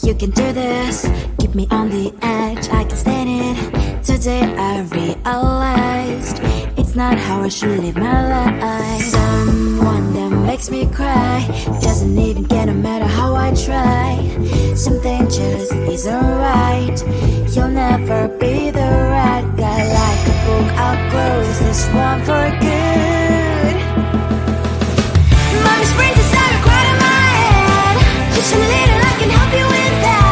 You can do this, keep me on the edge, I can stand it. Today I realized it's not how I should live my life. Someone that makes me cry doesn't even get no matter how I try. Something just isn't right. You'll never be the right guy. Like a book, I'll close this one for good. Mommy's brains inside are quite in my head. Just a little, I can help you with that.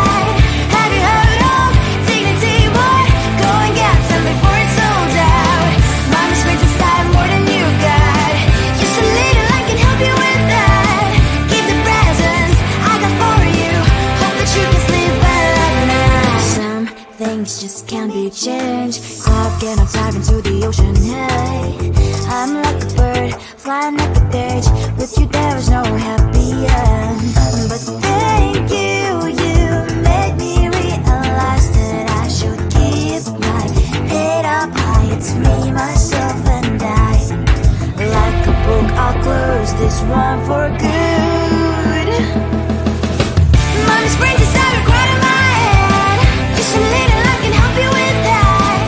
Have you heard of dignity, boy? Go and get some before it's sold out. Mommy's brains inside more than you got. Just a little, I can help you with that. Keep the presents I got for you. Hope that you can sleep well at night. Some things just can't be changed. Clock and I'm diving to the ocean, hey. I'm like a bird, flying like a cage. With you there was no happy end. But thank you, you made me realize that I should keep my head up high. It's me, myself and I. Like a book, I'll close this one for good. Mommy's brains inside are quite in my head. Just a little, I can help you with that.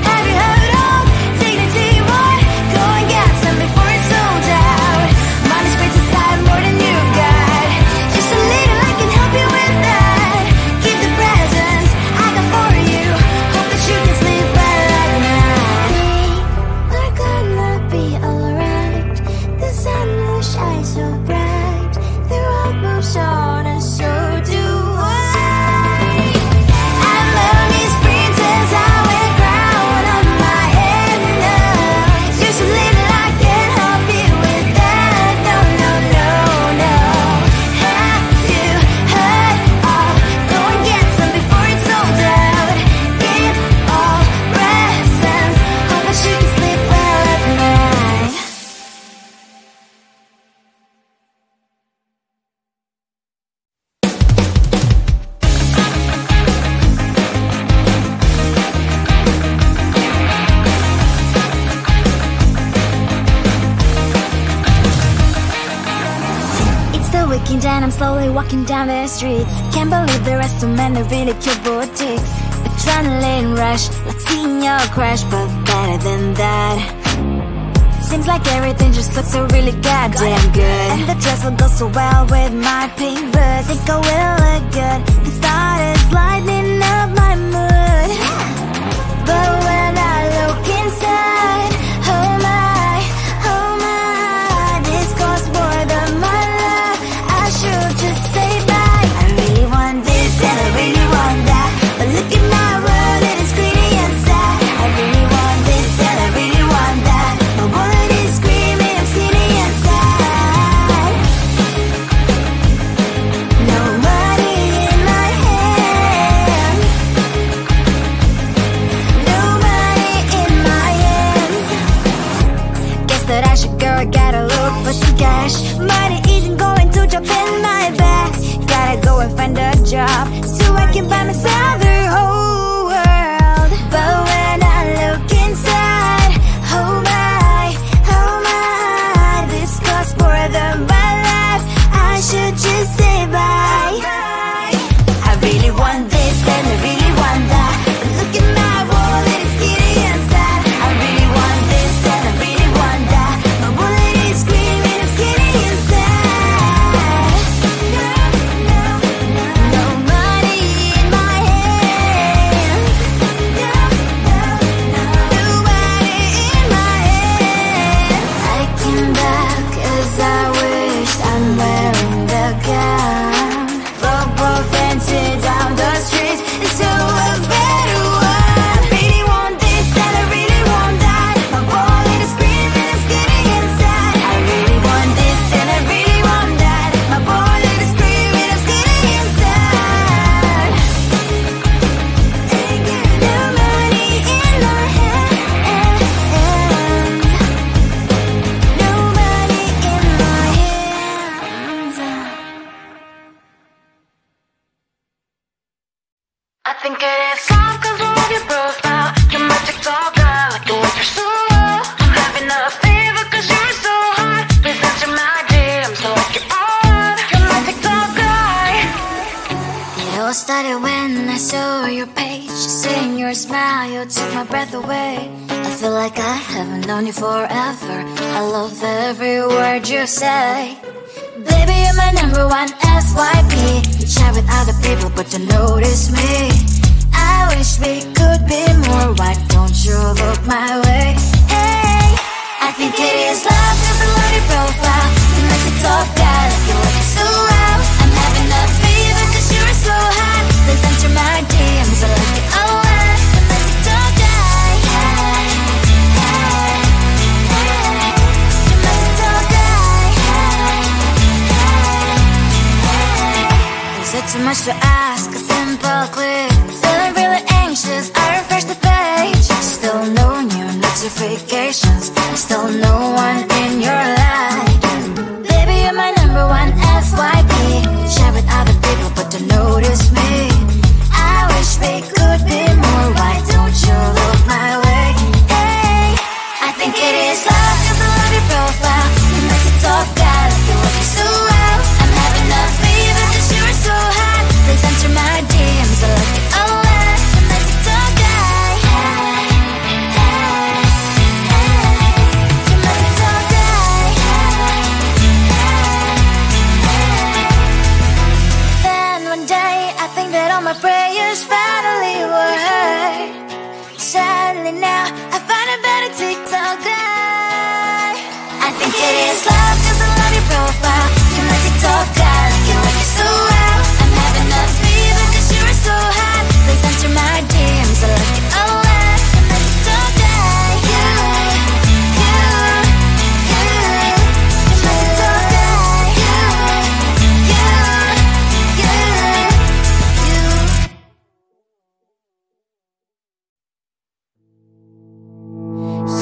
Have you heard of dignity, boy? Go and get some before it's sold out. Mommy's brains inside more than you got. Just a little, I can help you with that. Keep the presents I got for you. Hope that you can sleep well at night. We're gonna be alright. The sun will shine so bright. The road moves on and so do I. I love these princess, I wear crown on my head now. Just a little, I can help you with that. No, no, no, no. Have you heard of? Go and get some before it's sold out. Give all presents. Hope that you can sleep well at night. It's the weekend and I'm slowly walking down the streets. Can't believe there are so many really cute boutiques. Adrenaline rush, like seeing your crush, but better than that. Seems like everything just looks so really goddamn good. And the dress will go so well with my pink boots. Think I will look good. The started lightening up my mood. But when I look inside, oh my, this costs more than my life. I should just say bye. I really want this and I really want that. But look at my world, it is pretty inside. I really want this and I really want that. My wallet is screaming, I'm skinny inside. No money in my hand. No money in my hand. Guess that I should go, I gotta look for some cash. Money isn't going to drop in my bag. Gotta go and find a job so I can buy myself the whole world. But when I look inside, oh my, this costs more than my life. I should just say bye. I really want this and I really want that. But look at my wallet, it's skinny inside. I really want this and I really want that. My wallet is screaming, I'm skinny inside. No money in my page. Seeing your smile, you took my breath away. I feel like I haven't known you forever. I love every word you say. Baby, you're my number one FYP. You chat with other people, but you notice me. I wish we could be more. Why don't you look my way? Hey, I think it is love, cause I love your profile. You make it talk bad, like you look so well. I'm having a fever cause you're so hot. Please answer my DMs, I like it a lot. You make it talk die. Hey, hey, hey. You make it talk die. Hey, hey, hey. Is it too much to ask? A simple click. Feeling really anxious, I refresh the page. Still no new notifications. Still no one in your life. Baby, you're my number one FYP. Share with other people, but don't notice me. I wish we could be more. Why don't you look my way? Hey, I think it is love, cause I love your profile. You make it talk bad, like you look so well. I'm having a fever cause you're so hot. Please answer my DMs, I like it a lot. You make it talk die. Hey, hey, hey. You make it talk die. Hey, hey, hey. Then one day I think that all my prayers finally were heard. Sadly now I find a better TikTok guy. I think it is love cause I love your profile. You make it talk guy, like you look so well. I'm having a fever cause you're so hot. Please answer my DMs, I like it a lot. You make it talk guy. You make it talk guy.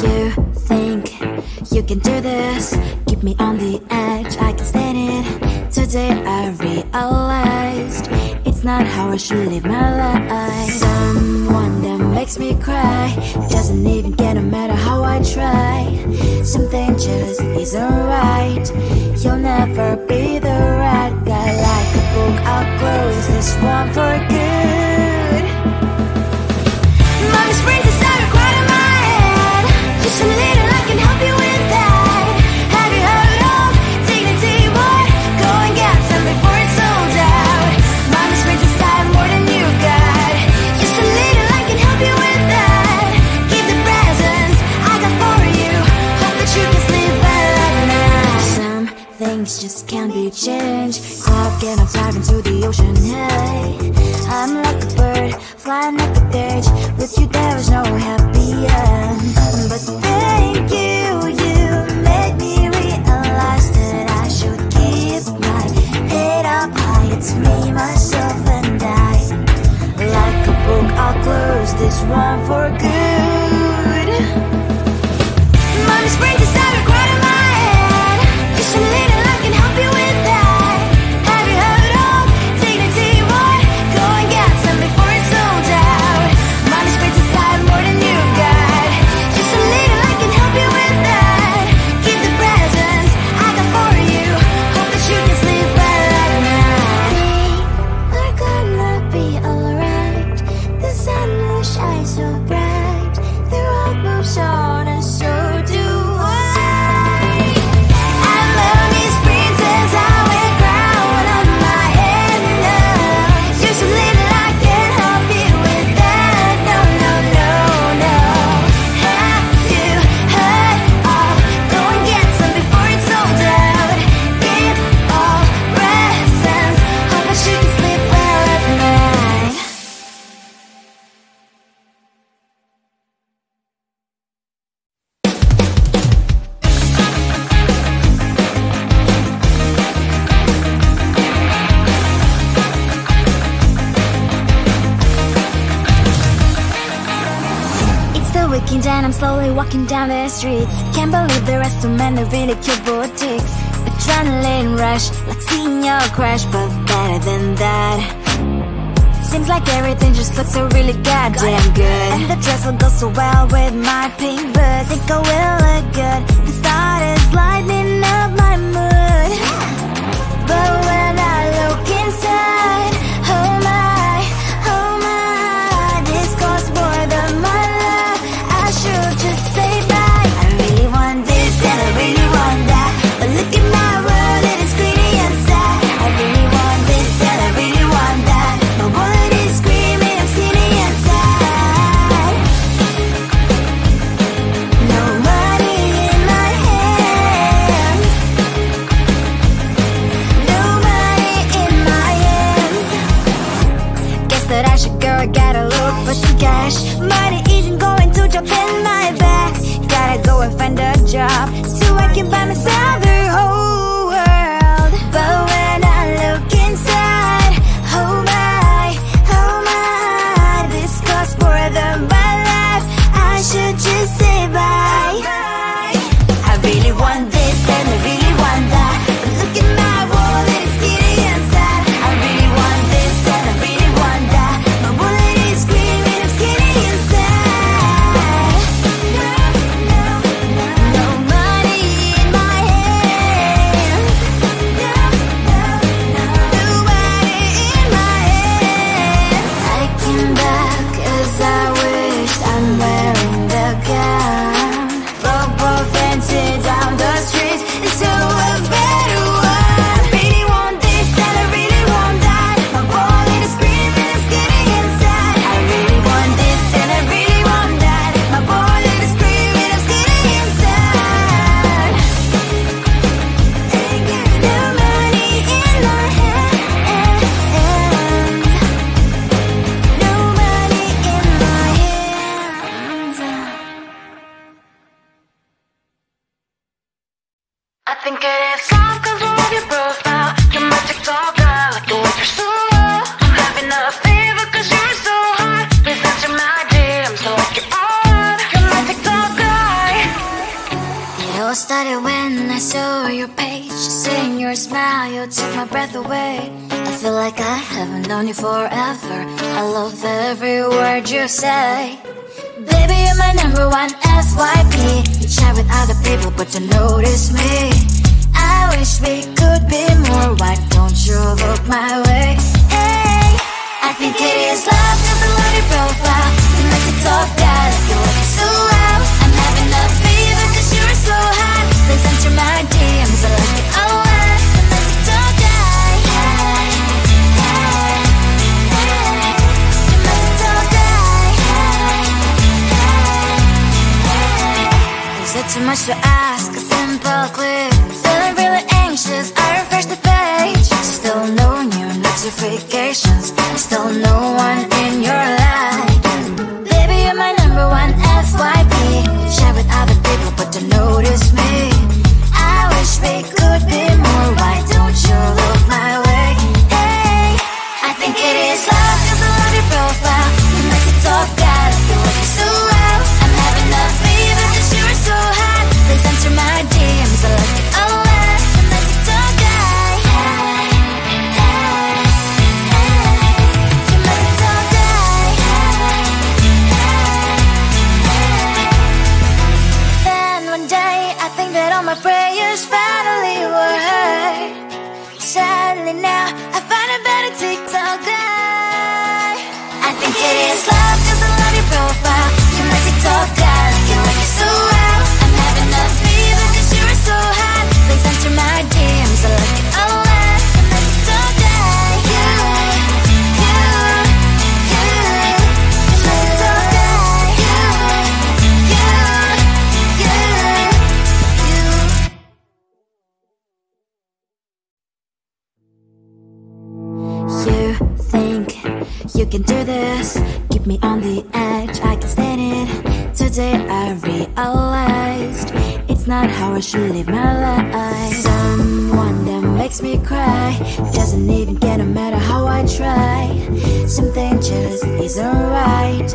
You think you can do this, keep me on the edge, I can stand it. Today I realized it's not how I should live my life. Someone that makes me cry doesn't even get no matter how I try. Something just isn't right. You'll never be the right guy. Like a book, I'll close this one for good. Mommy springs inside her quiet in my head. Just a little, I can help you with that. Have you heard of dignity, boy? Go and get some before it's sold out. Mommy springs inside more than you got. Just a little, I can help you with that. Keep the presents I got for you. Hope that you can sleep well at night. Some things just can't be changed. Clock and I'm diving to the ocean. Hey, I'm like a bird, flying like a cage. With you there is no happy end. But thank you, you made me realize that I should keep my head up high. It's me, myself and I. Like a book, I'll close this one for good. Mommy springs inside her quiet in my head. Just a little, I can help you with that. Have you heard of dignity, boy? Go and get some before it's sold out. Mommy springs inside more than you got. Just a little, I can help you with that. Keep the presents I got for you. Hope that you can sleep well at night. We're gonna be alright. The sun will shine so bright. The road moves on and so do I. I'm lonely springs as I wear crown on my head now. Just a little, I can help you with that. No, no, no, no. Have you heard of? Go and get some before it's sold out. Give all presents. Hope that you can sleep well at night. It's the weekend and I'm slowly walking down the streets. Can't believe there are so many really cute boutiques. Adrenaline rush, like seeing your crush, but better than that. Seems like everything just looks so really goddamn good. And the dress will go so well with my pink boots. Think I will look good. The start is lighting up my mood. But when I look inside, oh my, oh my. cash. Money isn't going to drop in my bag. Gotta go and find a job so I can buy myself the whole world. But when I look inside, oh my, this costs more than my life. I should just say bye. I really want this and I really want that, but look at my wallet, it's skinny inside. I really want this and I really want that, my wallet is screaming, I'm skinny inside. No money in my hand. No money in my hand. I came back 'cause I wish I'm wearing the gown. Football fencing down the street into a better one. I really want this and I really want that, my wallet is screaming, it's getting inside. I really want this and I really want that, my wallet is screaming, it's getting inside. No money in my hand. No money in my hands. I think it is love 'cause of your profile. You're my TikTok girl, like the way you're so low. I'm having a fever 'cause you're so hot. Please answer my DMs so I can on. You're my TikTok guy. It all started when I saw your page. Seeing your smile, you took my breath away. I feel like I haven't known you forever. I love every word you say. Baby, you're my number one FYP. You chat with other people, but you notice me. I wish we could be more. Why don't you look my way? Hey, I think it is love 'cause I love your profile. You like to talk, God, you look so well. I'm having a fever 'cause you're so hot. Please answer my DMs, I like it a lot. I'm like to talk, guy. I'm like to talk, guy. Is it too much to ask? A simple click. Feeling really anxious, I refresh the page. Still no new notifications, still no one in your life. Baby, you're my number one FYP. Share with other people, but you notice me. I wish we could be more. Why don't you look my way? Hey, I think it is love 'cause I love your profile. You like to talk, God, you look so well. I'm having a fever 'cause you're so hot. Please answer my DMs, I like it a lot. I'm like to talk, guy. You like to talk, guy. Then one day I think that all my prayers finally were heard. Sadly now I find a better TikTok guy. I think it is love 'cause I love your profile. You like to talk, guy, you like it so well. I'm having a fever 'cause you're so hot. Please answer my DMs, I like it a lot. I'm like to talk, guy. You like to talk, guy. You think you can do this, keep me on the edge, I can stand it. Today I realized it's not how I should live my life. Someone that makes me cry doesn't even get, no matter how I try. Something just isn't right.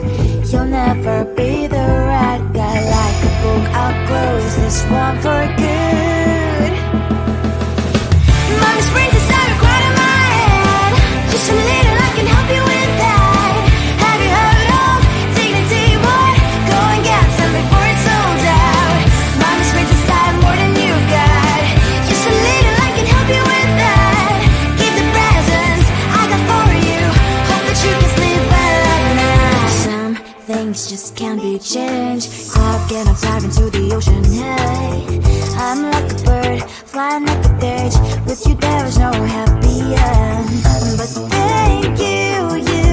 You'll never be the right guy. Like a book, I'll close this one for good. Mommy's brings a sour quite in my head. Just a little, I can help you with that. Have you heard of dignity, boy? Go and get some before it's sold out. Mommy's brings a side more than you got. Just a little, I can help you with that. Keep the presents I got for you. Hope that you can sleep well at night. Some things just can't be changed. Cloud getting dive into the ocean, hey. I'm like a bird, flying like a cage. With you there is no happy end. But thank you, you